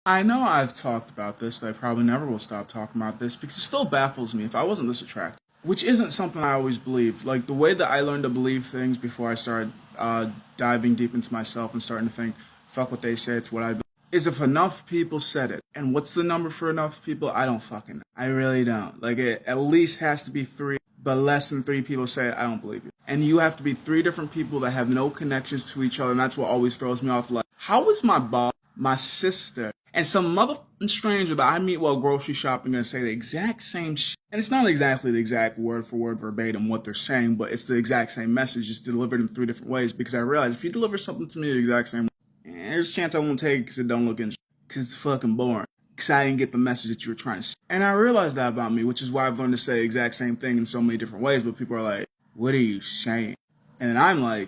I know I've talked about this, and I probably never will stop talking about this because it still baffles me if I wasn't this attractive. Which isn't something I always believed. Like the way that I learned to believe things before I started diving deep into myself and starting to think, fuck what they say, it's what I believe, is if enough people said it. And what's the number for enough people? I don't fucking know. I really don't. Like it at least has to be three, but less than three people say it, I don't believe you. And you have to be three different people that have no connections to each other, and that's what always throws me off. Like, how is my boss, my sister, and some motherfucking stranger that I meet while grocery shopping gonna say the exact same shit? And it's not exactly the exact word for word verbatim what they're saying, but it's the exact same message, just delivered in three different ways. Because I realize if you deliver something to me the exact same way, there's a chance I won't take it because it don't look interesting. Because it's fucking boring. Because I didn't get the message that you were trying to say. And I realized that about me, which is why I've learned to say the exact same thing in so many different ways. But people are like, what are you saying? And then I'm like,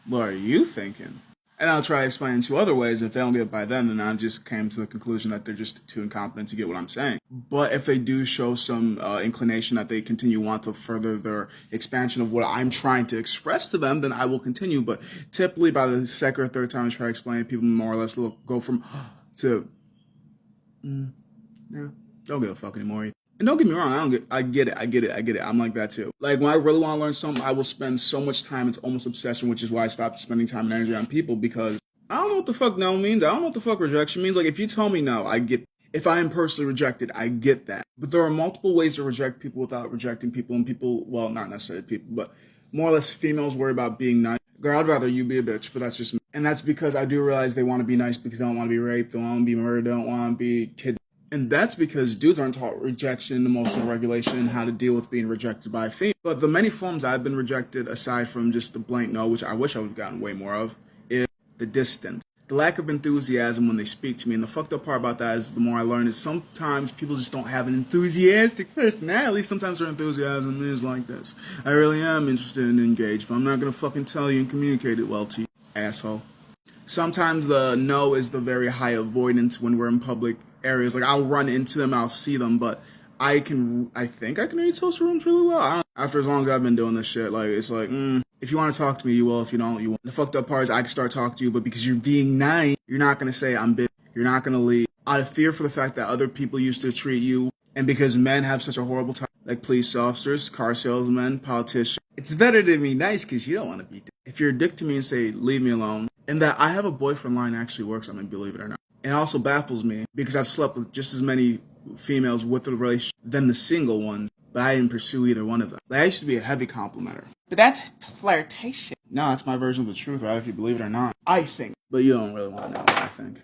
what are you thinking? And I'll try to explain in two other ways. If they don't get it by then I just came to the conclusion that they're just too incompetent to get what I'm saying. But if they do show some inclination that they continue want to further their expansion of what I'm trying to express to them, then I will continue. But typically by the second or third time I try to explain, people more or less will go from to, yeah, don't give a fuck anymore. And don't get me wrong, I get it. I'm like that too. Like when I really want to learn something, I will spend so much time. It's almost obsession, which is why I stopped spending time and energy on people because I don't know what the fuck no means. I don't know what the fuck rejection means. Like if you tell me no, I get. If I am personally rejected, I get that. But there are multiple ways to reject people without rejecting people, and people, well, not necessarily people, but more or less females worry about being nice. Girl, I'd rather you be a bitch, but that's just me. And that's because I do realize they want to be nice because they don't want to be raped, they don't want to be murdered, they don't want to be kidnapped. And that's because dudes aren't taught rejection, emotional regulation, and how to deal with being rejected by a female. But the many forms I've been rejected, aside from just the blank no, which I wish I would have gotten way more of, is the distance. The lack of enthusiasm when they speak to me. And the fucked up part about that is the more I learn is sometimes people just don't have an enthusiastic personality. Sometimes their enthusiasm is like this. I really am interested and engaged, but I'm not going to fucking tell you and communicate it well to you, asshole. Sometimes the no is the very high avoidance when we're in public areas. Like I'll run into them, I'll see them, but I think I can read social rooms really well. After as long as I've been doing this shit, like it's like, if you want to talk to me, you will. If you don't, you won't. The fucked up part is I can start talking to you, but because you're being nice, you're not gonna say I'm busy. You're not gonna leave. Out of fear for the fact that other people used to treat you, and because men have such a horrible time, like police officers, car salesmen, politicians, it's better to be nice because you don't want to be. If you're a dick to me and say leave me alone, and that I have a boyfriend line actually works on me, believe it or not. And it also baffles me because I've slept with just as many females with a relationship than the single ones, but I didn't pursue either one of them. Like I used to be a heavy complimenter. But that's flirtation. No, that's my version of the truth, right? If you believe it or not. I think. But you don't really want to know what I think.